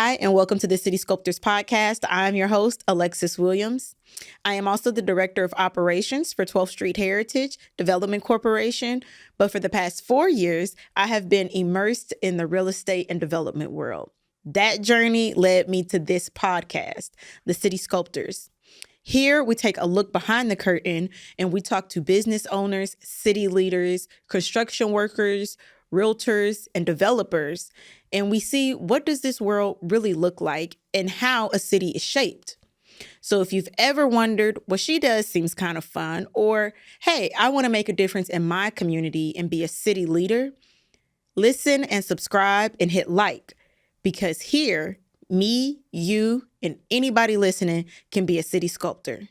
Hi, and welcome to the City Sculptors Podcast. I'm your host, Alexis Williams. I am also the Director of Operations for 12th Street Heritage Development Corporation, but for the past 4 years, I have been immersed in the real estate and development world. That journey led me to this podcast, the City Sculptors. Here, we take a look behind the curtain and we talk to business owners, city leaders, construction workers, realtors, and developers, and we see what does this world really look like and how a city is shaped. So if you've ever wondered what she does seems kind of fun, or hey, I want to make a difference in my community and be a city leader, listen and subscribe and hit like, because here, me, you, and anybody listening can be a city sculptor.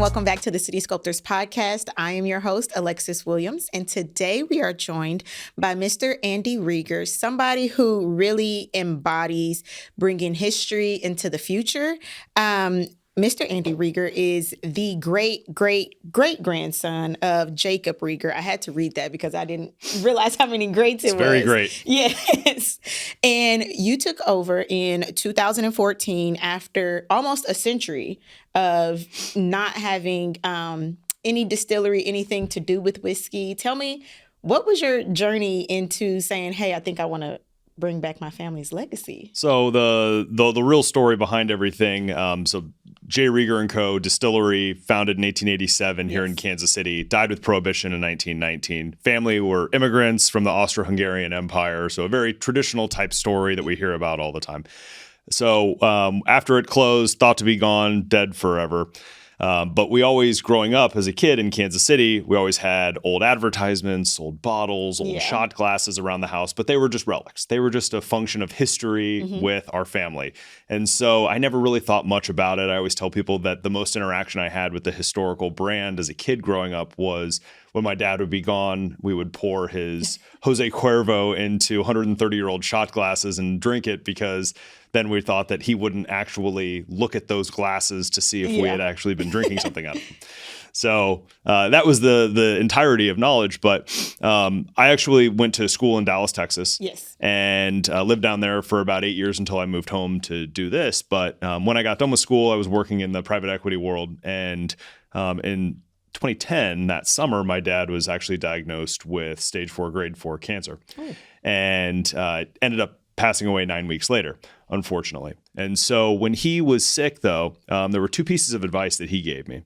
Welcome back to the City Sculptors Podcast. I am your host, Alexis Williams, and today we are joined by Mr. Andy Rieger, somebody who really embodies bringing history into the future. Mr. Andy Rieger is the great-great-great-grandson of Jacob Rieger. I had to read that because I didn't realize how many greats it was. Very great. Yes. And you took over in 2014 after almost a century of not having any distillery, anything to do with whiskey. Tell me, what was your journey into saying, hey, I think I want to bring back my family's legacy? So the real story behind everything, so Rieger Co. distillery, founded in 1887 here in Kansas City, died with Prohibition in 1919. Family were immigrants from the Austro-Hungarian Empire, so a very traditional type story that we hear about all the time. So after it closed, thought to be gone, dead forever. But we always, growing up as a kid in Kansas City, we always had old advertisements, old bottles, old shot glasses around the house, but they were just relics. They were just a function of history with our family. And so I never really thought much about it. I always tell people that the most interaction I had with the historical brand as a kid growing up was when my dad would be gone, we would pour his Jose Cuervo into 130-year-old shot glasses and drink it, because then we thought that he wouldn't actually look at those glasses to see if we had actually been drinking something out of them. So that was the entirety of knowledge. But I actually went to school in Dallas, Texas, and lived down there for about 8 years until I moved home to do this. But when I got done with school, I was working in the private equity world. And in 2010, that summer, my dad was actually diagnosed with stage 4, grade 4 cancer, and ended up passing away 9 weeks later, unfortunately. And so when he was sick, though, there were 2 pieces of advice that he gave me,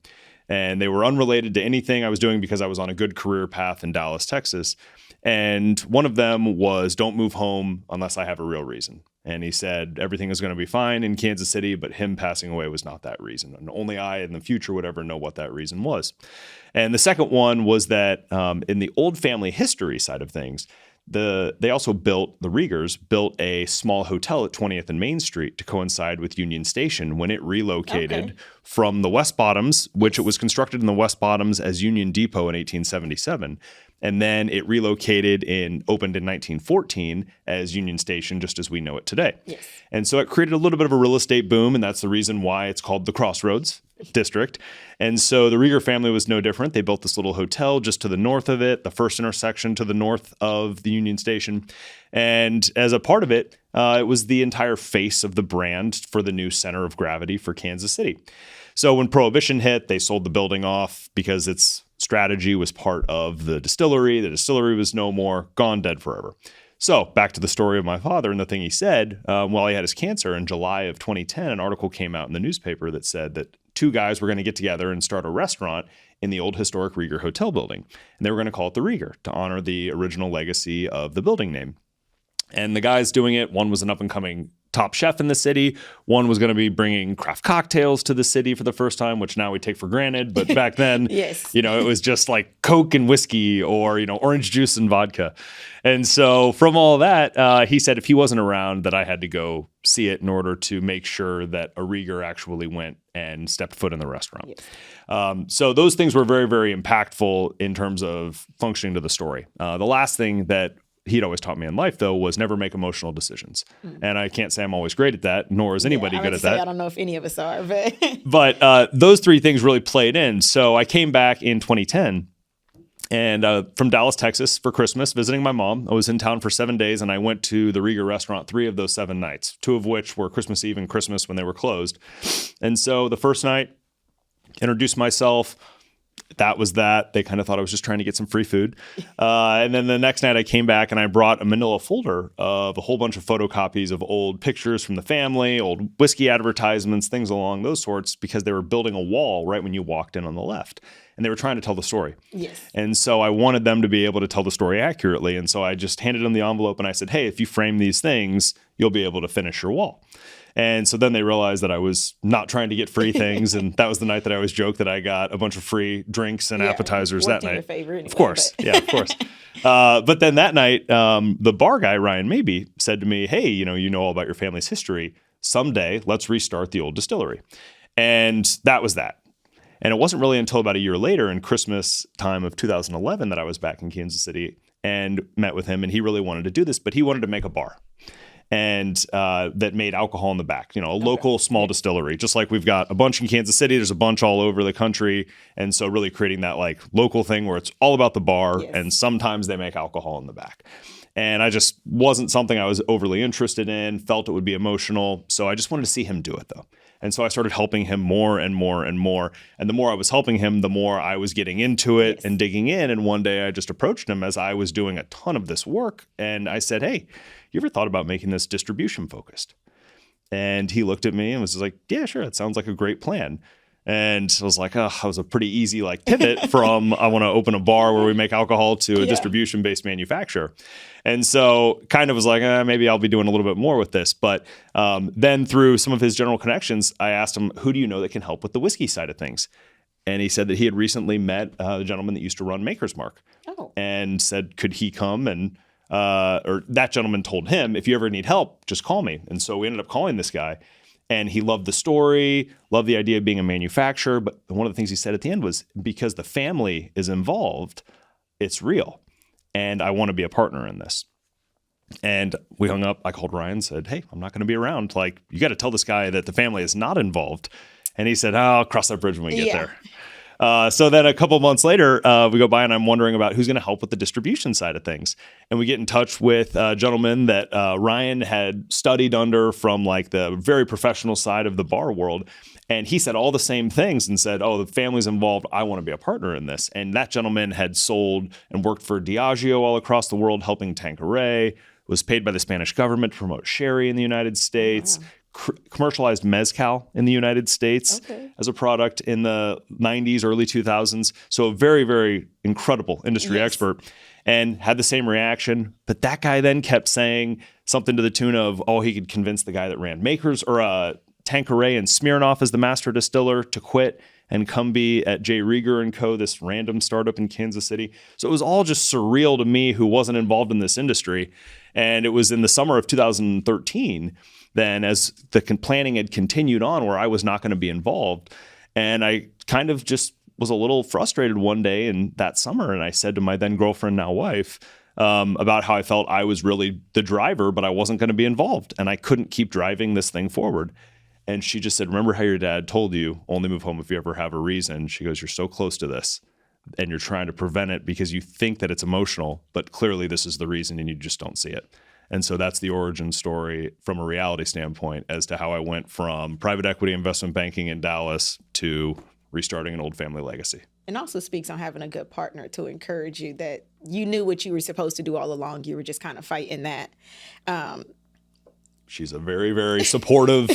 and they were unrelated to anything I was doing because I was on a good career path in Dallas, Texas. And one of them was, don't move home unless I have a real reason. And he said everything is going to be fine in Kansas City, but him passing away was not that reason. And only I in the future would ever know what that reason was. And the second one was that in the old family history side of things, they also built, the Riegers built a small hotel at 20th and Main Street to coincide with Union Station when it relocated from the West Bottoms, which it was constructed in the West Bottoms as Union Depot in 1877. And then it relocated and opened in 1914 as Union Station, just as we know it today. And so it created a little bit of a real estate boom, and that's the reason why it's called the Crossroads District. And so the Rieger family was no different. They built this little hotel just to the north of it, the first intersection to the north of the Union Station. And as a part of it, it was the entire face of the brand for the new center of gravity for Kansas City. So when Prohibition hit, they sold the building off because its strategy was part of the distillery. The distillery was no more, gone, dead forever. So back to the story of my father and the thing he said while he had his cancer in July of 2010, an article came out in the newspaper that said that 2 guys were going to get together and start a restaurant in the old historic Rieger Hotel building. And they were going to call it the Rieger to honor the original legacy of the building name. And the guys doing it, one was an up-and-coming top chef in the city. One was going to be bringing craft cocktails to the city for the first time, which now we take for granted. But back then, it was just like Coke and whiskey or, orange juice and vodka. And so from all that, he said if he wasn't around, that I had to go see it in order to make sure that a Rieger actually went and stepped foot in the restaurant. So those things were very, very impactful in terms of functioning to the story. The last thing that he'd always taught me in life, though, was never make emotional decisions. And I can't say I'm always great at that, nor is anybody good at that. I don't know if any of us are, but but those 3 things really played in. So I came back in 2010 And from Dallas, Texas for Christmas, visiting my mom. I was in town for 7 days, and I went to the Rieger restaurant 3 of those 7 nights, 2 of which were Christmas Eve and Christmas when they were closed. And so the first night, introduced myself. That was that. They kind of thought I was just trying to get some free food. And then the next night I came back and I brought a manila folder of a whole bunch of photocopies of old pictures from the family, old whiskey advertisements, things along those sorts, because they were building a wall right when you walked in on the left. And they were trying to tell the story. Yes. And so I wanted them to be able to tell the story accurately. And so I just handed them the envelope and I said, hey, if you frame these things, you'll be able to finish your wall. And so then they realized that I was not trying to get free things. And that was the night that I always joked that I got a bunch of free drinks and appetizers that night. Your favorite anyway, of course. Yeah, of course. But then that night, the bar guy, Ryan Maybe, said to me, hey, you know all about your family's history. Someday, let's restart the old distillery. And that was that. And it wasn't really until about a year later in Christmas time of 2011 that I was back in Kansas City and met with him. And he really wanted to do this, but he wanted to make a bar. And that made alcohol in the back, a local small distillery, just like we've got a bunch in Kansas City. There's a bunch all over the country. And so really creating that like local thing where it's all about the bar. Yes. And sometimes they make alcohol in the back. And I just wasn't something I was overly interested in, felt it would be emotional. So I just wanted to see him do it, though. And so I started helping him more and more and more. And the more I was helping him, the more I was getting into it and digging in. And one day I just approached him as I was doing a ton of this work. And I said, hey, you ever thought about making this distribution focused? And he looked at me and was just like, yeah, sure. That sounds like a great plan. And I was like, oh, that was a pretty easy pivot from I want to open a bar where we make alcohol to a distribution-based manufacturer. And so kind of was like, maybe I'll be doing a little bit more with this. But then through some of his general connections, I asked him, who do you know that can help with the whiskey side of things? And he said that he had recently met the gentleman that used to run Maker's Mark and said, could he come and or that gentleman told him, if you ever need help, just call me. And so we ended up calling this guy. And he loved the story, loved the idea of being a manufacturer. But one of the things he said at the end was, because the family is involved, it's real. And I want to be a partner in this. And we hung up. I called Ryan and said, hey, I'm not going to be around. You got to tell this guy that the family is not involved. And he said, I'll cross that bridge when we get there. So then a couple months later, we go by and I'm wondering about who's going to help with the distribution side of things. And we get in touch with a gentleman that Ryan had studied under from the very professional side of the bar world. And he said all the same things and said, oh, the family's involved. I want to be a partner in this. And that gentleman had sold and worked for Diageo all across the world, helping Tanqueray, was paid by the Spanish government to promote sherry in the United States. Wow. Commercialized mezcal in the United States as a product in the 90s, early 2000s. So a very, very incredible industry expert, and had the same reaction. But that guy then kept saying something to the tune of, oh, he could convince the guy that ran Makers or Tanqueray and Smirnoff as the master distiller to quit and come be at Rieger Co, this random startup in Kansas City. So it was all just surreal to me, who wasn't involved in this industry. And it was in the summer of 2013 then, as the planning had continued on, where I was not going to be involved. And I kind of just was a little frustrated one day in that summer. And I said to my then girlfriend, now wife, about how I felt I was really the driver, but I wasn't going to be involved. And I couldn't keep driving this thing forward. And she just said, remember how your dad told you, only move home if you ever have a reason. She goes, you're so close to this and you're trying to prevent it because you think that it's emotional, but clearly this is the reason and you just don't see it. And so that's the origin story from a reality standpoint as to how I went from private equity investment banking in Dallas to restarting an old family legacy. And also speaks on having a good partner to encourage you, that you knew what you were supposed to do all along. You were just kind of fighting that. She's a very, very supportive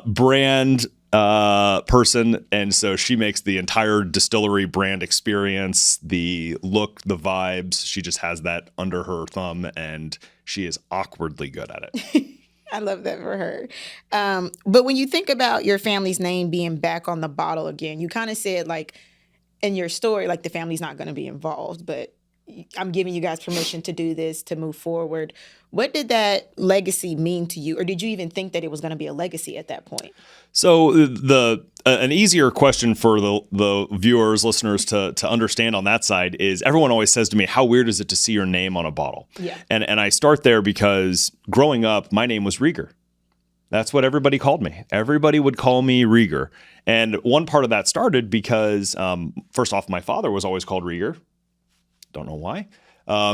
brand person. And so she makes the entire distillery brand experience, the look, the vibes. She just has that under her thumb, and she is awkwardly good at it. I love that for her. But when you think about your family's name being back on the bottle again, you kind of said, in your story, the family's not going to be involved, but I'm giving you guys permission to do this, to move forward. What did that legacy mean to you? Or did you even think that it was going to be a legacy at that point? So an easier question for the viewers, listeners to understand on that side is, everyone always says to me, how weird is it to see your name on a bottle? Yeah. And I start there because growing up, my name was Rieger. That's what everybody called me. Everybody would call me Rieger. And one part of that started because, first off, my father was always called Rieger. Don't know why.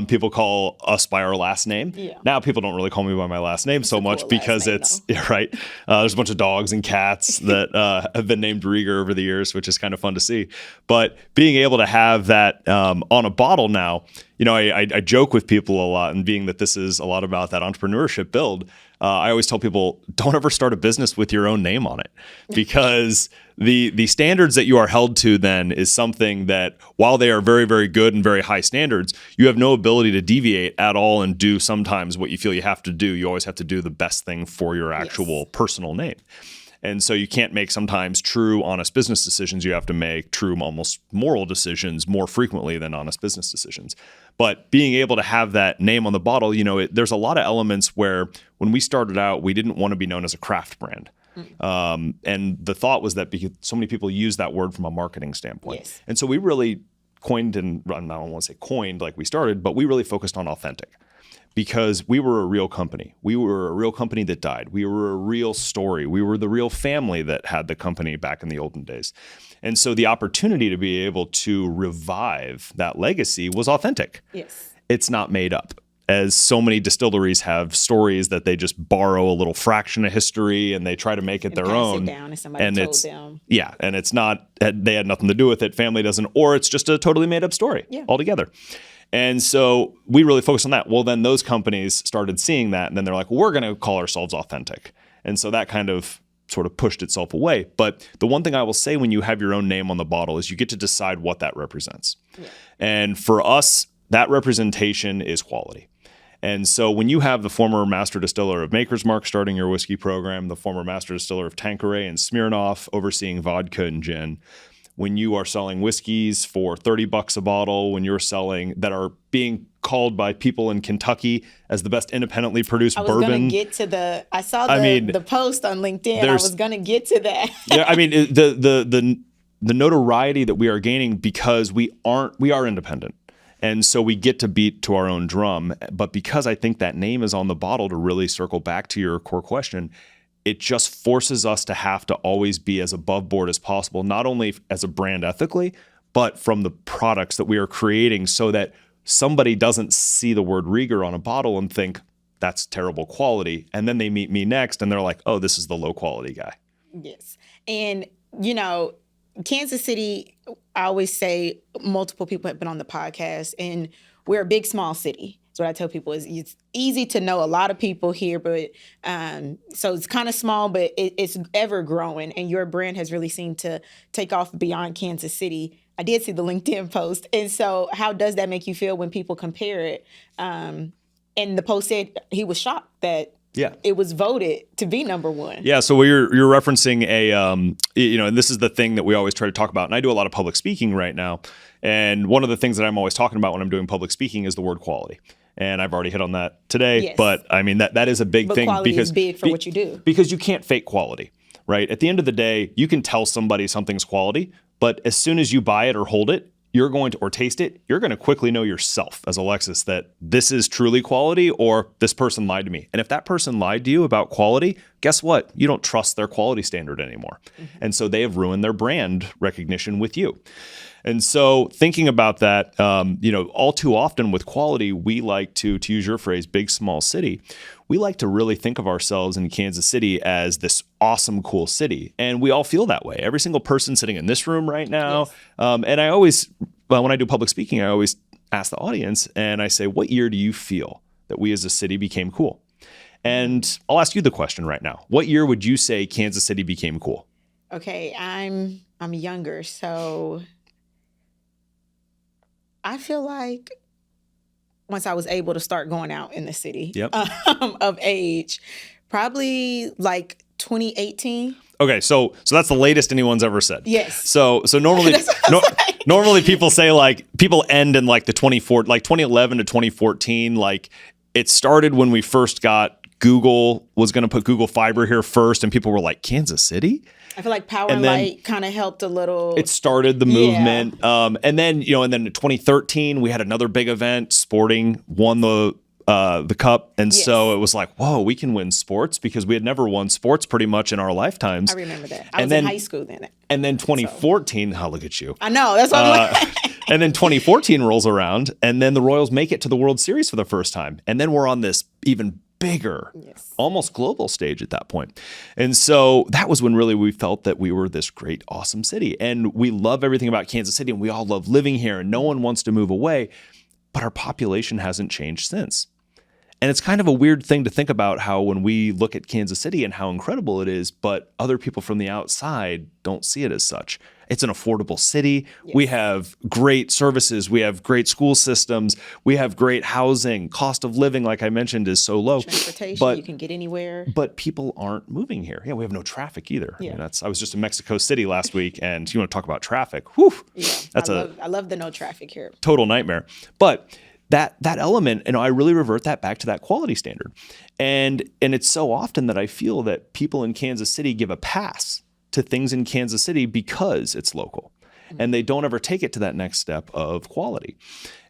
People call us by our last name. Yeah. Now people don't really call me by my last name so much cool because last name, it's right. There's a bunch of dogs and cats that have been named Rieger over the years, which is kind of fun to see. But being able to have that on a bottle now, I joke with people a lot, and being that this is a lot about that entrepreneurship build, I always tell people, don't ever start a business with your own name on it, because the standards that you are held to then is something that, while they are very, very good and very high standards, you have no ability to deviate at all and do sometimes what you feel you have to do. You always have to do the best thing for your actual personal name. And so you can't make sometimes true, honest business decisions. You have to make true, almost moral decisions more frequently than honest business decisions. But being able to have that name on the bottle, there's a lot of elements where when we started out, we didn't want to be known as a craft brand. And the thought was that because so many people use that word from a marketing standpoint. Yes. And so we really coined, and I don't want to say coined like we started, but we really focused on authentic. Because we were a real company. We were a real company that died. We were a real story. We were the real family that had the company back in the olden days. And so the opportunity to be able to revive that legacy was authentic. Yes. It's not made up. As so many distilleries have stories that they just borrow a little fraction of history and they try to make it their own. Pass it down, and somebody told them. Yeah, and it's not, they had nothing to do with it. Family doesn't, or it's just a totally made up story altogether. And so we really focused on that. Well, then those companies started seeing that, and then they're like, well, we're going to call ourselves authentic. And so that kind of sort of pushed itself away. But the one thing I will say when you have your own name on the bottle is you get to decide what that represents. Yeah. And for us, that representation is quality. And so when you have the former master distiller of Maker's Mark starting your whiskey program, the former master distiller of Tanqueray and Smirnoff overseeing vodka and gin, when you are selling whiskeys for $30 a bottle, when you're selling that are being called by people in Kentucky as the best independently produced bourbon. I was going to get to the post on LinkedIn. I was going to get to that. Yeah, I mean, the notoriety that we are gaining because we are independent. And so we get to beat to our own drum. But because I think that name is on the bottle, to really circle back to your core question, it just forces us to have to always be as above board as possible, not only as a brand ethically, but from the products that we are creating, so that somebody doesn't see the word Rieger on a bottle and think that's terrible quality. And then they meet me next and they're like, oh, this is the low quality guy. Yes. And, Kansas City, I always say, multiple people have been on the podcast, and we're a big, small city. What I tell people is it's easy to know a lot of people here, but so it's kind of small, but it's ever growing, and your brand has really seemed to take off beyond Kansas City. I did see the LinkedIn post, and so how does that make you feel when people compare it? And the post said he was shocked that it was voted to be number one. Yeah, so you're referencing and this is the thing that we always try to talk about, and I do a lot of public speaking right now, and one of the things that I'm always talking about when I'm doing public speaking is the word quality. And I've already hit on that today. Yes. But I mean, that is a big thing. Quality is big for what you do. Because you can't fake quality, right? At the end of the day, you can tell somebody something's quality, but as soon as you buy it or hold it, or taste it, you're going to quickly know yourself as Alexis that this is truly quality, or this person lied to me. And if that person lied to you about quality, guess what? You don't trust their quality standard anymore. Mm-hmm. And so they have ruined their brand recognition with you. And so thinking about that, all too often with quality, we like to use your phrase, big, small city, we like to really think of ourselves in Kansas City as this awesome, cool city. And we all feel that way. Every single person sitting in this room right now. Yes. And I always, when I do public speaking, I always ask the audience and I say, what year do you feel that we as a city became cool? And I'll ask you the question right now. What year would you say Kansas City became cool? Okay, I'm younger, so I feel like once I was able to start going out in the city of age, probably like 2018. Okay, so that's the latest anyone's ever said. Yes. So normally normally people say like people end in like the 2011 to 2014. Like it started when we first got Google was going to put Google Fiber here first, and people were like, Kansas City? I feel like Power and Light kind of helped a little. It started the movement. And then in 2013, we had another big event. Sporting won the cup. And so it was like, whoa, we can win sports, because we had never won sports pretty much in our lifetimes. I remember that. I was in high school then. And then 2014, look at you. I know. That's what I'm like. And then 2014 rolls around, and then the Royals make it to the World Series for the first time. And then we're on this even bigger, almost global stage at that point. And so that was when really we felt that we were this great, awesome city. And we love everything about Kansas City, and we all love living here, and no one wants to move away. But our population hasn't changed since. And it's kind of a weird thing to think about how when we look at Kansas City and how incredible it is, but other people from the outside don't see it as such. It's an affordable city. Yes. We have great services. We have great school systems. We have great housing. Cost of living, like I mentioned, is so low. Transportation, you can get anywhere. But people aren't moving here. Yeah, we have no traffic either. Yeah. I mean, I was just in Mexico City last week, and you want to talk about traffic. Whew, yeah, I love the no traffic here. Total nightmare. But that element, I really revert that back to that quality standard. And it's so often that I feel that people in Kansas City give a pass to things in Kansas City because it's local. And they don't ever take it to that next step of quality.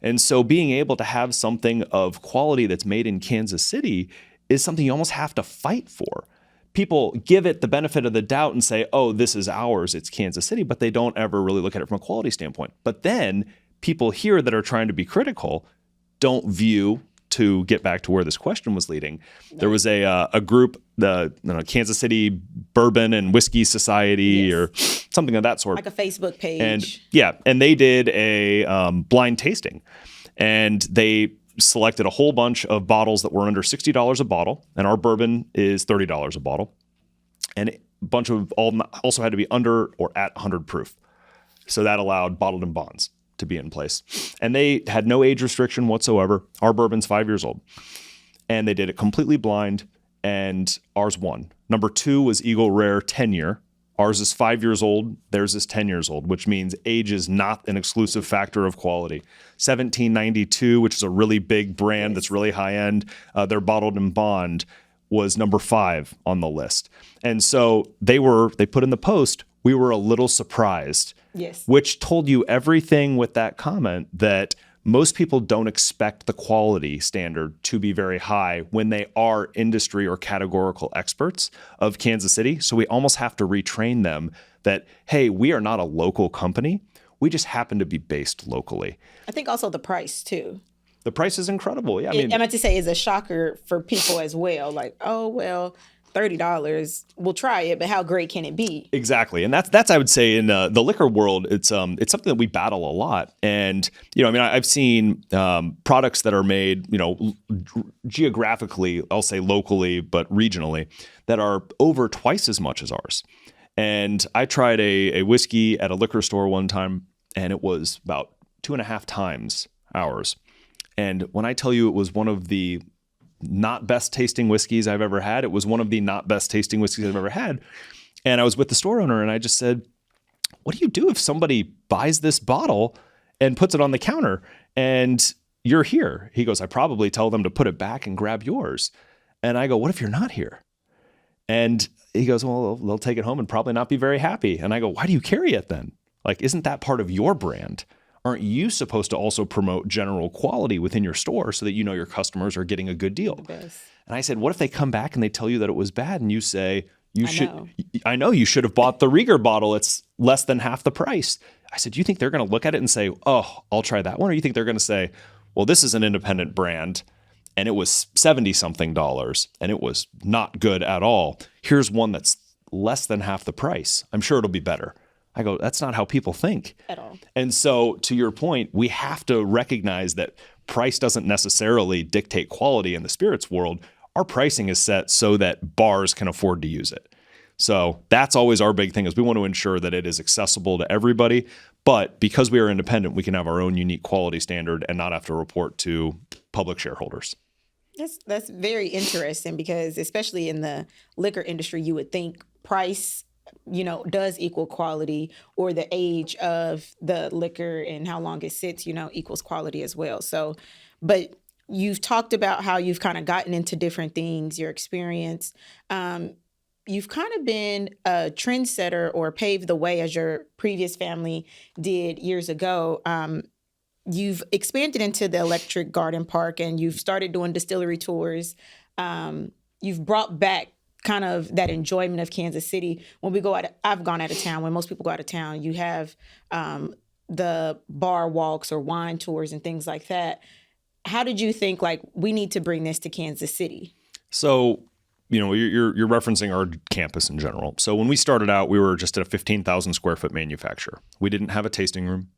And so being able to have something of quality that's made in Kansas City is something you almost have to fight for. People give it the benefit of the doubt and say, oh, this is ours, it's Kansas City, but they don't ever really look at it from a quality standpoint. But then people here that are trying to be critical don't view, to get back to where this question was leading. There was a group, the Kansas City Bourbon and Whiskey Society, or something of that sort. Like a Facebook page. And they did a blind tasting. And they selected a whole bunch of bottles that were under $60 a bottle. And our bourbon is $30 a bottle. And a bunch of also had to be under or at 100 proof. So that allowed bottled in bonds to be in place. And they had no age restriction whatsoever. Our bourbon's 5 years old. And they did it completely blind, and ours won. Number 2 was Eagle Rare 10-year. Ours is 5 years old. Theirs is 10 years old, which means age is not an exclusive factor of quality. 1792, which is a really big brand that's really high end, their bottled in bond was number 5 on the list. And so they put in the post, we were a little surprised. Yes. Which told you everything with that comment, that most people don't expect the quality standard to be very high when they are industry or categorical experts of Kansas City. So we almost have to retrain them that, hey, we are not a local company. We just happen to be based locally. I think also the price too. The price is incredible. Yeah, I meant to say is a shocker for people as well. Like, oh, well, $30, we'll try it, but how great can it be? Exactly. And that's I would say in the liquor world, it's something that we battle a lot. And, I've seen products that are made, geographically, I'll say locally, but regionally, that are over twice as much as ours. And I tried a whiskey at a liquor store one time, and it was about 2.5 times ours. And when I tell you it was one of the not best tasting whiskeys I've ever had, it was one of the not best tasting whiskeys I've ever had. And I was with the store owner, and I just said, what do you do if somebody buys this bottle and puts it on the counter and you're here? He goes, I probably tell them to put it back and grab yours. And I go, what if you're not here? And he goes, well, they'll take it home and probably not be very happy. And I go, why do you carry it then? Like, isn't that part of your brand? Aren't you supposed to also promote general quality within your store so that you know your customers are getting a good deal? And I said, what if they come back and they tell you that it was bad and you say, I know you should have bought the Rieger bottle. It's less than half the price. I said, do you think they're going to look at it and say, oh, I'll try that one? Or you think they're going to say, well, this is an independent brand and it was $70-something and it was not good at all. Here's one that's less than half the price. I'm sure it'll be better. I go, that's not how people think at all. And so to your point, we have to recognize that price doesn't necessarily dictate quality in the spirits world. Our pricing is set so that bars can afford to use it. So that's always our big thing, is we want to ensure that it is accessible to everybody. But because we are independent, we can have our own unique quality standard and not have to report to public shareholders. That's very interesting, because especially in the liquor industry, you would think price does equal quality, or the age of the liquor and how long it sits, equals quality as well. So, but you've talked about how you've kind of gotten into different things, your experience. You've kind of been a trendsetter or paved the way, as your previous family did years ago. You've expanded into the electric garden park, and you've started doing distillery tours. You've brought back kind of that enjoyment of Kansas City. When we go out, I've gone out of town. When most people go out of town, you have the bar walks or wine tours and things like that. How did you think, like, we need to bring this to Kansas City? So, you're referencing our campus in general. So when we started out, we were just at a 15,000 square foot manufacturer. We didn't have a tasting room.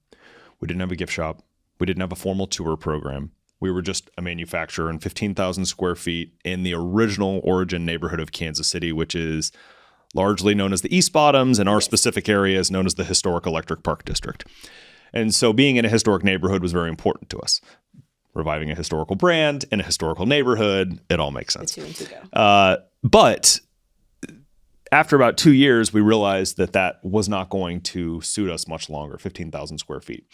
We didn't have a gift shop. We didn't have a formal tour program. We were just a manufacturer in 15,000 square feet in the original origin neighborhood of Kansas City, which is largely known as the East Bottoms, and our specific area is known as the Historic Electric Park District. And so being in a historic neighborhood was very important to us. Reviving a historical brand in a historical neighborhood, it all makes sense. The two and two go. But after about 2 years, we realized that was not going to suit us much longer, 15,000 square feet.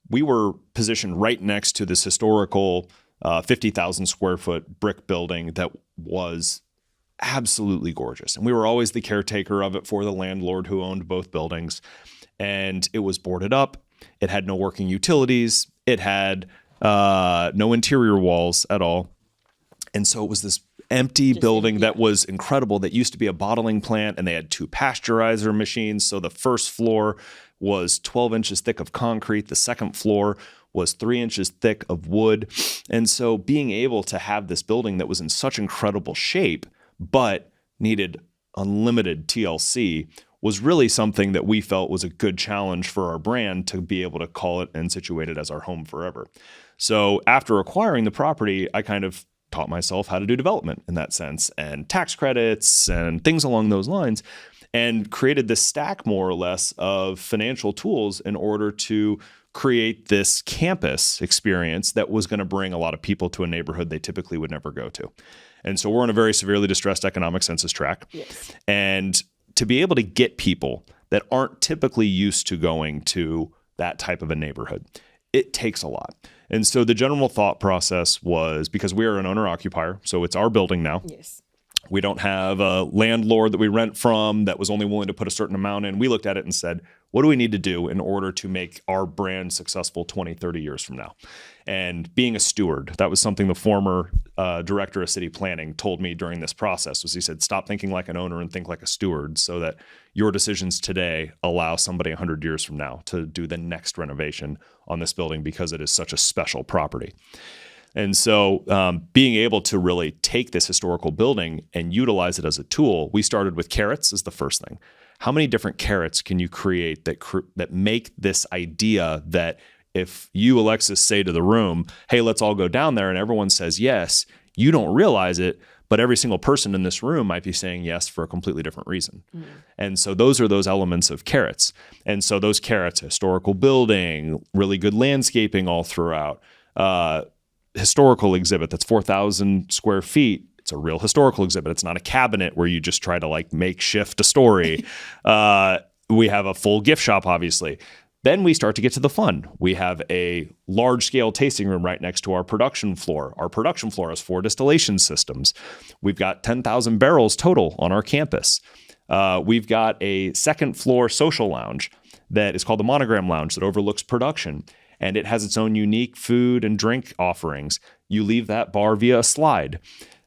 We were positioned right next to this historical 50,000 square foot brick building that was absolutely gorgeous. And we were always the caretaker of it for the landlord who owned both buildings. And it was boarded up. It had no working utilities. It had no interior walls at all. And so it was this empty building that was incredible, that used to be a bottling plant, and they had 2 pasteurizer machines. So the first floor was 12 inches thick of concrete. The second floor was 3 inches thick of wood. And so being able to have this building that was in such incredible shape, but needed unlimited TLC, was really something that we felt was a good challenge for our brand to be able to call it and situate it as our home forever. So after acquiring the property, I kind of taught myself how to do development in that sense, and tax credits and things along those lines, and created this stack more or less of financial tools in order to create this campus experience that was going to bring a lot of people to a neighborhood they typically would never go to. And so we're on a very severely distressed economic census tract. Yes. And to be able to get people that aren't typically used to going to that type of a neighborhood, it takes a lot. And so the general thought process was, because we are an owner-occupier, so it's our building now. Yes. We don't have a landlord that we rent from that was only willing to put a certain amount in. We looked at it and said, what do we need to do in order to make our brand successful 20, 30 years from now? And being a steward, that was something the former director of city planning told me during this process, was he said, stop thinking like an owner and think like a steward, so that your decisions today allow somebody 100 years from now to do the next renovation on this building, because it is such a special property. And so being able to really take this historical building and utilize it as a tool, we started with carrots as the first thing. How many different carrots can you create that make this idea that if you, Alexis, say to the room, hey, let's all go down there, and everyone says yes, you don't realize it, but every single person in this room might be saying yes for a completely different reason. Mm. And so those are those elements of carrots. And so those carrots, historical building, really good landscaping all throughout, historical exhibit that's 4,000 square feet. It's a real historical exhibit. It's not a cabinet where you just try to like makeshift a story. We have a full gift shop, obviously. Then we start to get to the fun. We have a large scale tasting room right next to our production floor. Our production floor has 4 distillation systems. We've got 10,000 barrels total on our campus. We've got a second floor social lounge that is called the Monogram Lounge that overlooks production. And it has its own unique food and drink offerings. You leave that bar via a slide.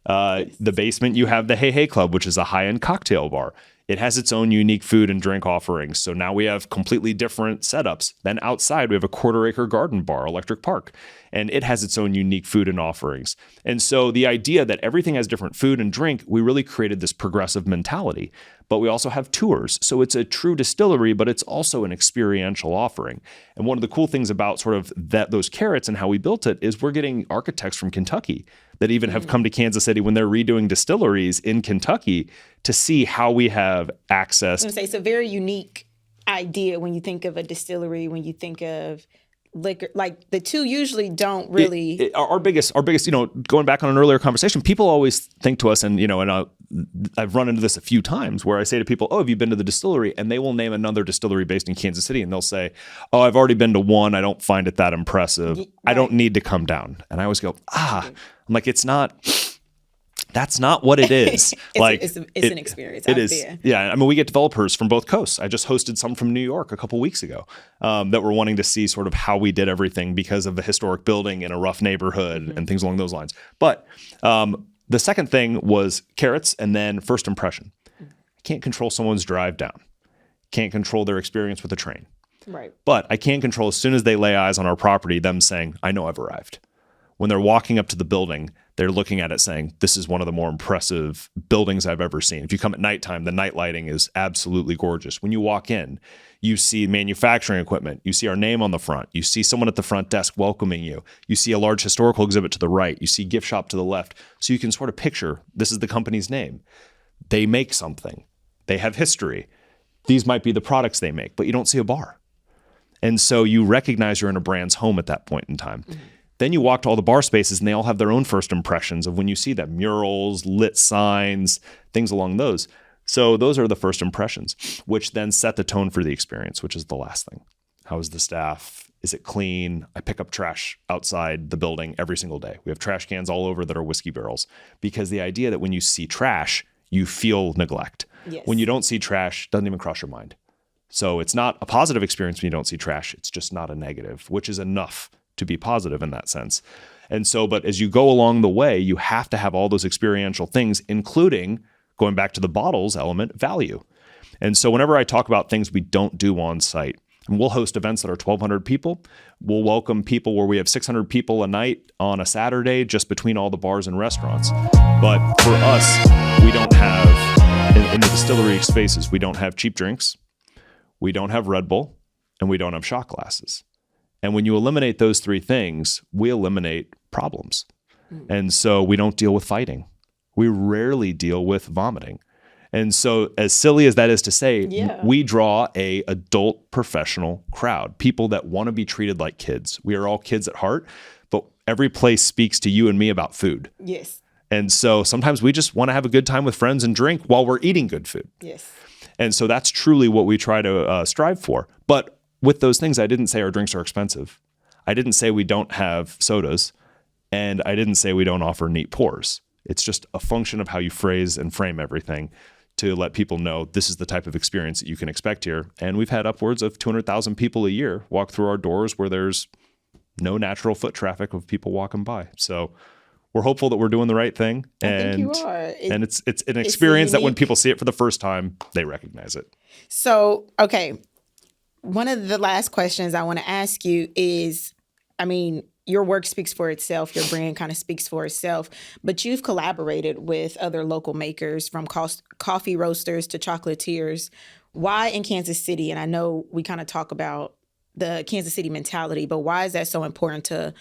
The basement, you have the Hey Hey Club, which is a high-end cocktail bar. It has its own unique food and drink offerings. So now we have completely different setups. Then outside, we have a 1/4-acre garden bar, Electric Park, and it has its own unique food and offerings. And so the idea that everything has different food and drink, we really created this progressive mentality. But we also have tours. So it's a true distillery, but it's also an experiential offering. And one of the cool things about sort of those carrots and how we built it is we're getting architects from Kentucky that even have come to Kansas City when they're redoing distilleries in Kentucky to see how we have access. I was going to say, it's a very unique idea when you think of a distillery, when you think of liquor. Like, the two usually don't really. Our biggest, going back on an earlier conversation, people always think to us, and I've run into this a few times where I say to people, oh, have you been to the distillery? And they will name another distillery based in Kansas City. And they'll say, oh, I've already been to one. I don't find it that impressive. Right. I don't need to come down. And I always go, I'm like, that's not what it is. It's an experience. It is. There. Yeah. I mean, we get developers from both coasts. I just hosted some from New York a couple weeks ago that were wanting to see sort of how we did everything because of the historic building in a rough neighborhood and things along those lines. But the second thing was carrots, and then first impression. Can't control someone's drive down. Can't control their experience with a train. Right. But I can control as soon as they lay eyes on our property, them saying, I know I've arrived. When they're walking up to the building, they're looking at it saying, this is one of the more impressive buildings I've ever seen. If you come at nighttime, the night lighting is absolutely gorgeous. When you walk in, you see manufacturing equipment. You see our name on the front. You see someone at the front desk welcoming you. You see a large historical exhibit to the right. You see gift shop to the left. So you can sort of picture, this is the company's name. They make something. They have history. These might be the products they make, but you don't see a bar. And so you recognize you're in a brand's home at that point in time. Mm-hmm. Then you walk to all the bar spaces and they all have their own first impressions of when you see them, murals, lit signs, things along those. So those are the first impressions, which then set the tone for the experience, which is the last thing. How is the staff? Is it clean? I pick up trash outside the building every single day. We have trash cans all over that are whiskey barrels, because the idea that when you see trash, you feel neglect. Yes. When you don't see trash, doesn't even cross your mind. So it's not a positive experience when you don't see trash. It's just not a negative, which is enough to be positive in that sense. And so, but as you go along the way, you have to have all those experiential things, including, going back to the bottles element, value. And so whenever I talk about things we don't do on site, and we'll host events that are 1,200 people. We'll welcome people where we have 600 people a night on a Saturday, just between all the bars and restaurants. But for us, we don't have, in the distillery spaces, we don't have cheap drinks, we don't have Red Bull, and we don't have shot glasses. And when you eliminate those three things, we eliminate problems. And so we don't deal with fighting. We rarely deal with vomiting. And so, as silly as that is to say, we draw a adult professional crowd, people that want to be treated like kids. We are all kids at heart, but every place speaks to you and me about food. Yes. And so sometimes we just want to have a good time with friends and drink while we're eating good food. Yes. And so that's truly what we try to strive for. But with those things, I didn't say our drinks are expensive. I didn't say we don't have sodas. And I didn't say we don't offer neat pours. It's just a function of how you phrase and frame everything to let people know this is the type of experience that you can expect here. And we've had upwards of 200,000 people a year walk through our doors where there's no natural foot traffic of people walking by. So we're hopeful that we're doing the right thing. I think you are. And it's an experience that when people see it for the first time, they recognize it. So, okay. One of the last questions I want to ask you is, I mean, your work speaks for itself. Your brand kind of speaks for itself. But you've collaborated with other local makers, from coffee roasters to chocolatiers. Why in Kansas City? And I know we kind of talk about the Kansas City mentality, but why is that so important to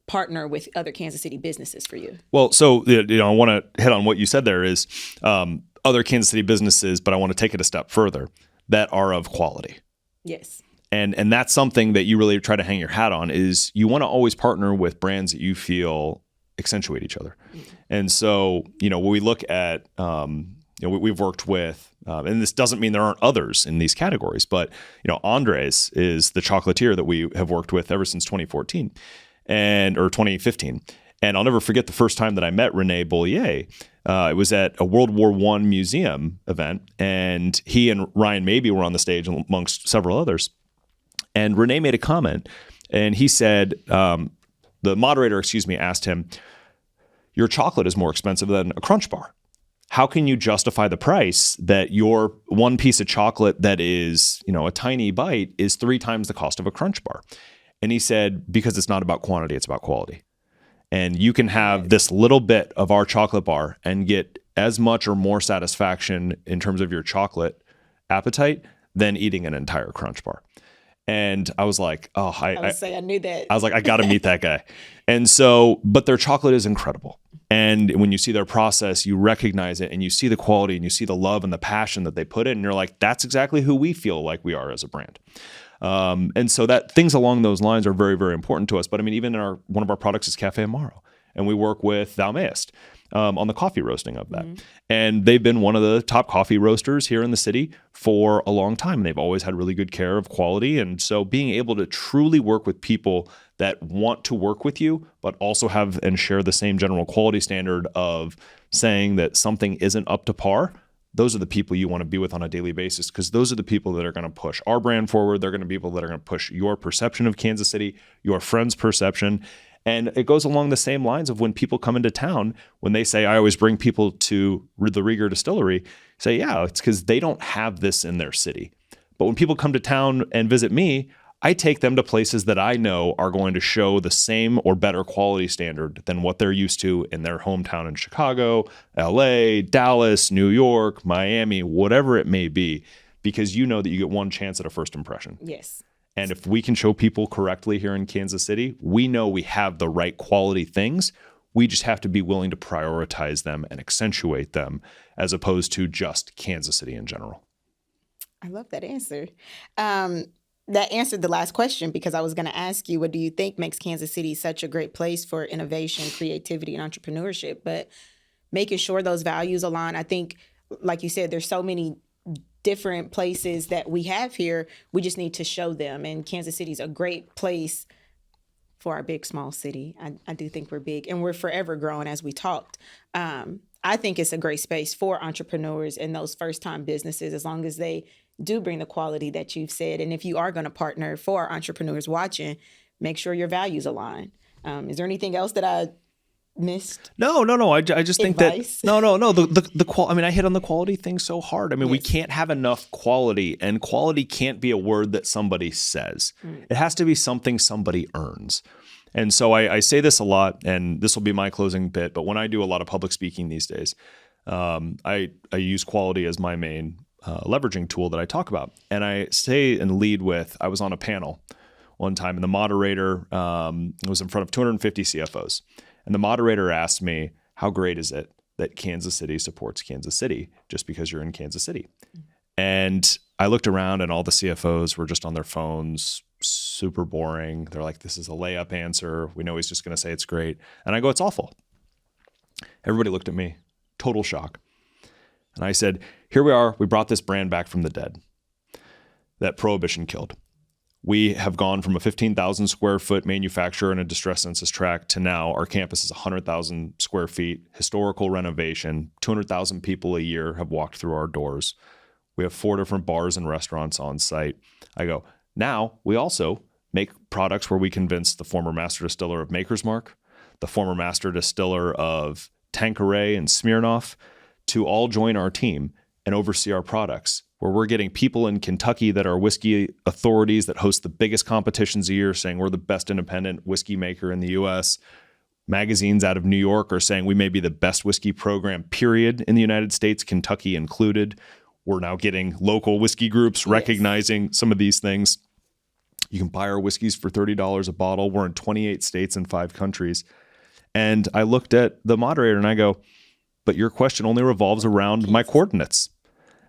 partner with other Kansas City businesses for you? Well, so I want to hit on what you said there is other Kansas City businesses, but I want to take it a step further, that are of quality. Yes. And that's something that you really try to hang your hat on, is you want to always partner with brands that you feel accentuate each other. Mm-hmm. And so, when we look at, we've worked with, and this doesn't mean there aren't others in these categories, but, Andres is the chocolatier that we have worked with ever since 2014 or 2015. And I'll never forget the first time that I met Rene Bollier. It was at a World War I museum event, and he and Ryan Mabey were on the stage amongst several others. And Rene made a comment, and he said, the moderator, asked him, your chocolate is more expensive than a Crunch Bar. How can you justify the price that your one piece of chocolate that is, a tiny bite is 3 times the cost of a Crunch Bar? And he said, because it's not about quantity, it's about quality. And you can have this little bit of our chocolate bar and get as much or more satisfaction in terms of your chocolate appetite than eating an entire Crunch Bar. And I was like, I knew that. I was like, I got to meet that guy. And so, but their chocolate is incredible. And when you see their process, you recognize it and you see the quality and you see the love and the passion that they put in. And you're like, that's exactly who we feel like we are as a brand. And so that things along those lines are very, very important to us. But I mean, even one of our products is Cafe Amaro, and we work with Thou Mayest on the coffee roasting of that. Mm-hmm. And they've been one of the top coffee roasters here in the city for a long time. And they've always had really good care of quality. And so being able to truly work with people that want to work with you, but also have and share the same general quality standard of saying that something isn't up to par, those are the people you want to be with on a daily basis, because those are the people that are going to push our brand forward. They're going to be people that are going to push your perception of Kansas City, your friend's perception. And it goes along the same lines of when people come into town, when they say, I always bring people to the Rieger Distillery, say, yeah, it's because they don't have this in their city. But when people come to town and visit me, I take them to places that I know are going to show the same or better quality standard than what they're used to in their hometown in Chicago, LA, Dallas, New York, Miami, whatever it may be, because you know that you get one chance at a first impression. Yes. And if we can show people correctly here in Kansas City, we know we have the right quality things. We just have to be willing to prioritize them and accentuate them as opposed to just Kansas City in general. I love that answer. That answered the last question, because I was going to ask you, what do you think makes Kansas City such a great place for innovation, creativity, and entrepreneurship? But making sure those values align, I think, like you said, there's so many different places that we have here. We just need to show them. And Kansas City is a great place for our big, small city. I do think we're big, and we're forever growing, as we talked. I think it's a great space for entrepreneurs and those first-time businesses, as long as they do bring the quality that you've said. And if you are going to partner for our entrepreneurs watching, make sure your values align. Is there anything else that I missed? No. I just think that I mean, I hit on the quality thing so hard. I mean, we can't have enough quality, and quality can't be a word that somebody says. It has to be something somebody earns. And so I say this a lot, and this will be my closing bit, but when I do a lot of public speaking these days, I use quality as my main leveraging tool that I talk about. And I say and lead with, I was on a panel one time, and the moderator was in front of 250 CFOs. And the moderator asked me, how great is it that Kansas City supports Kansas City just because you're in Kansas City? And I looked around, and all the CFOs were just on their phones, super boring. They're like, this is a layup answer. We know he's just going to say it's great. And I go, it's awful. Everybody looked at me, total shock. And I said, here we are. We brought this brand back from the dead that Prohibition killed. We have gone from a 15,000 square foot manufacturer in a distress census tract to now our campus is 100,000 square feet, historical renovation, 200,000 people a year have walked through our doors. We have 4 different bars and restaurants on site. I go, now we also make products where we convince the former master distiller of Maker's Mark, the former master distiller of Tanqueray and Smirnoff, to all join our team and oversee our products, where we're getting people in Kentucky that are whiskey authorities that host the biggest competitions a year saying we're the best independent whiskey maker in the U.S. Magazines out of New York are saying we may be the best whiskey program, period, in the United States, Kentucky included. We're now getting local whiskey groups recognizing some of these things. You can buy our whiskeys for $30 a bottle. We're in 28 states and 5 countries. And I looked at the moderator and I go, but your question only revolves around my coordinates.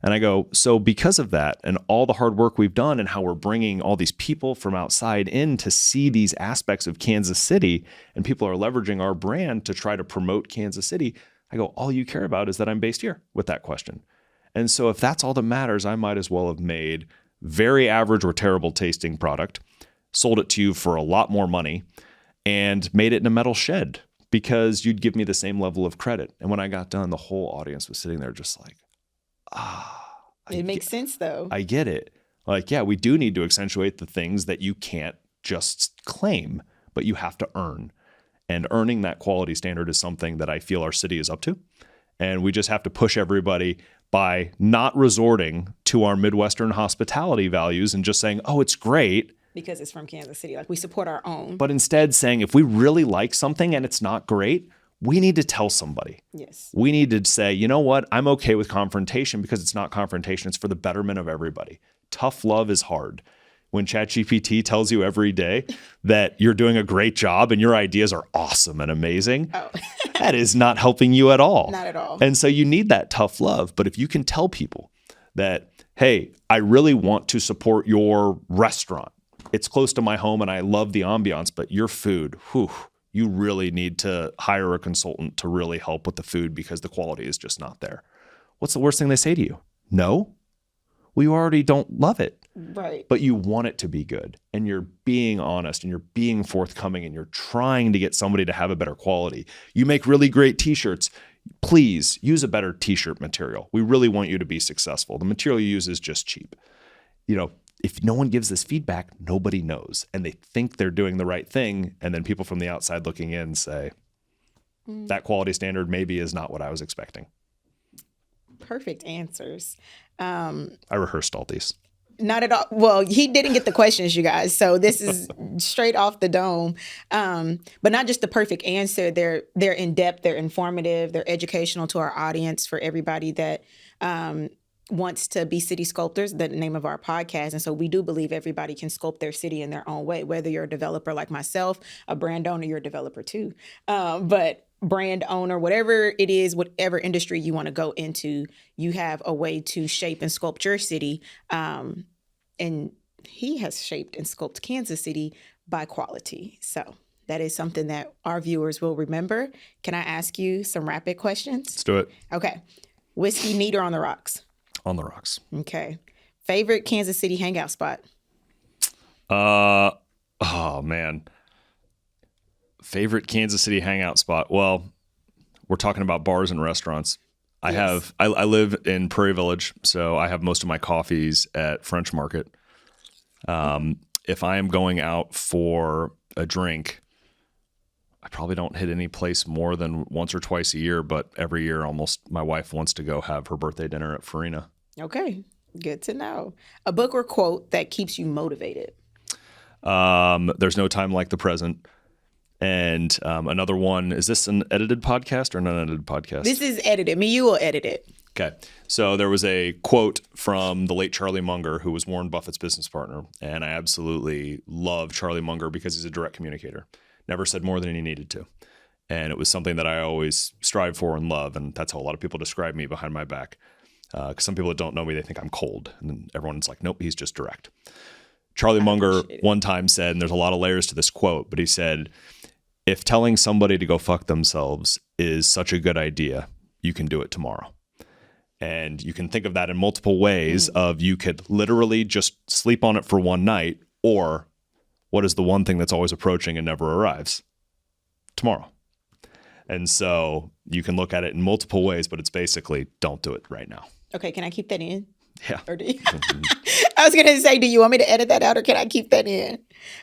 And I go, so because of that and all the hard work we've done and how we're bringing all these people from outside in to see these aspects of Kansas City, and people are leveraging our brand to try to promote Kansas City, I go, all you care about is that I'm based here with that question. And so if that's all that matters, I might as well have made very average or terrible tasting product, sold it to you for a lot more money, and made it in a metal shed, because you'd give me the same level of credit. And when I got done, the whole audience was sitting there just like, it makes sense though. I get it. Like, yeah, we do need to accentuate the things that you can't just claim, but you have to earn. And earning that quality standard is something that I feel our city is up to. And we just have to push everybody by not resorting to our Midwestern hospitality values and just saying, oh, it's great, because it's from Kansas City. Like, we support our own. But instead saying, if we really like something and it's not great, we need to tell somebody. Yes. We need to say, you know what? I'm okay with confrontation, because it's not confrontation. It's for the betterment of everybody. Tough love is hard. When ChatGPT tells you every day that you're doing a great job and your ideas are awesome and amazing, that is not helping you at all. Not at all. And so you need that tough love. But if you can tell people that, hey, I really want to support your restaurant. It's close to my home and I love the ambiance, but your food, you really need to hire a consultant to really help with the food because the quality is just not there. What's the worst thing they say to you? No? Well, you already don't love it. Right. But you want it to be good, and you're being honest and you're being forthcoming and you're trying to get somebody to have a better quality. You make really great t-shirts. Please use a better t-shirt material. We really want you to be successful. The material you use is just cheap. You know, if no one gives this feedback, nobody knows, and they think they're doing the right thing. And then people from the outside looking in say, that quality standard maybe is not what I was expecting. Perfect answers. I rehearsed all these. Not at all. Well, he didn't get the questions, you guys. So this is straight off the dome. But not just the perfect answer. They're in depth. They're informative. They're educational to our audience, for everybody that wants to be city sculptors, the name of our podcast. And so we do believe everybody can sculpt their city in their own way, whether you're a developer like myself, a brand owner, you're a developer too. But brand owner, whatever it is, whatever industry you want to go into, you have a way to shape and sculpt your city. And he has shaped and sculpted Kansas City by quality. So that is something that our viewers will remember. Can I ask you some rapid questions? Let's do it. Okay. Whiskey, neat, or on the rocks? On the rocks. Okay. Favorite Kansas City hangout spot? Oh man. Favorite Kansas City hangout spot? Well, we're talking about bars and restaurants. Yes. I live in Prairie Village, so I have most of my coffees at French Market. If I am going out for a drink, I probably don't hit any place more than once or twice a year, but every year almost my wife wants to go have her birthday dinner at Farina. Okay. Good to know. A book or quote that keeps you motivated? There's no time like the present. And another one, is this an edited podcast or an unedited podcast? This is edited. You will edit it. Okay. So there was a quote from the late Charlie Munger, who was Warren Buffett's business partner. And I absolutely love Charlie Munger because he's a direct communicator. Never said more than he needed to. And it was something that I always strive for and love. And that's how a lot of people describe me behind my back. Because some people that don't know me, they think I'm cold. And then everyone's like, nope, he's just direct. Charlie Munger one time said, and there's a lot of layers to this quote, but he said, if telling somebody to go fuck themselves is such a good idea, you can do it tomorrow. And you can think of that in multiple ways of you could literally just sleep on it for one night, or what is the one thing that's always approaching and never arrives? Tomorrow. And so you can look at it in multiple ways, but it's basically don't do it right now. Okay, can I keep that in? Yeah. Or do you? I was going to say, do you want me to edit that out or can I keep that in?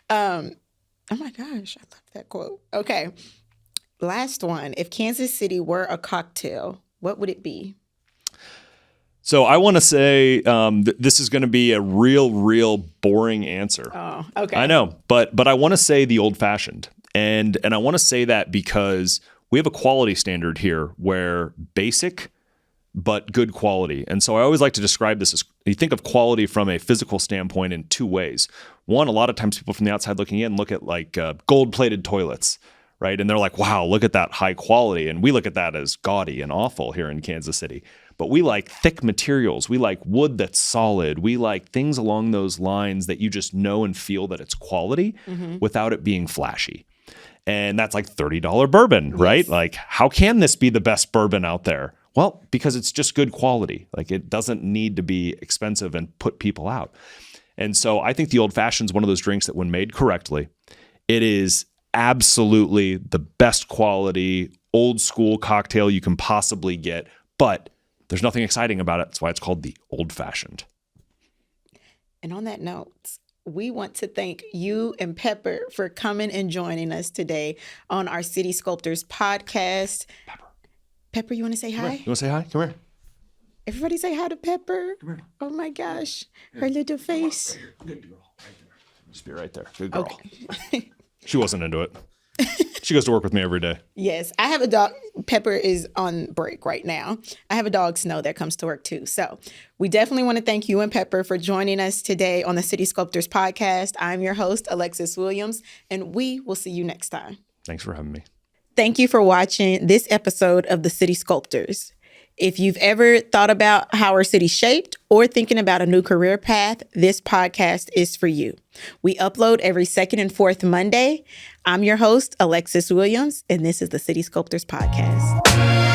Oh my gosh, I love that quote. Okay, last one. If Kansas City were a cocktail, what would it be? So I want to say this is going to be a real boring answer. Oh, okay. I know, but I want to say the old fashioned, and I want to say that because we have a quality standard here where basic but good quality. And so I always like to describe this as, you think of quality from a physical standpoint in two ways. One, a lot of times people from the outside looking in look at like gold-plated toilets, right? And they're like, wow, look at that high quality. And we look at that as gaudy and awful here in Kansas City. But we like thick materials. We like wood that's solid. We like things along those lines that you just know and feel that it's quality without it being flashy. And that's like $30 bourbon, right? Like, how can this be the best bourbon out there? Well, because it's just good quality. Like, it doesn't need to be expensive and put people out. And so I think the Old Fashioned is one of those drinks that when made correctly, it is absolutely the best quality, old school cocktail you can possibly get. But there's nothing exciting about it. That's why it's called the Old Fashioned. And on that note, we want to thank you and Pepper for coming and joining us today on our City Sculptors podcast. Pepper, you want to say hi? You want to say hi? Come here. Everybody say hi to Pepper. Come here. Oh my gosh. Her little face. Good girl. Right there. Just be right there. Good girl. Okay. She wasn't into it. She goes to work with me every day. Yes. I have a dog. Pepper is on break right now. I have a dog, Snow, that comes to work too. So we definitely want to thank you and Pepper for joining us today on the City Sculptors Podcast. I'm your host, Alexis Williams, and we will see you next time. Thanks for having me. Thank you for watching this episode of the City Sculptors. If you've ever thought about how our city shaped or thinking about a new career path, this podcast is for you. We upload every second and fourth Monday. I'm your host, Alexis Williams, and this is the City Sculptors Podcast.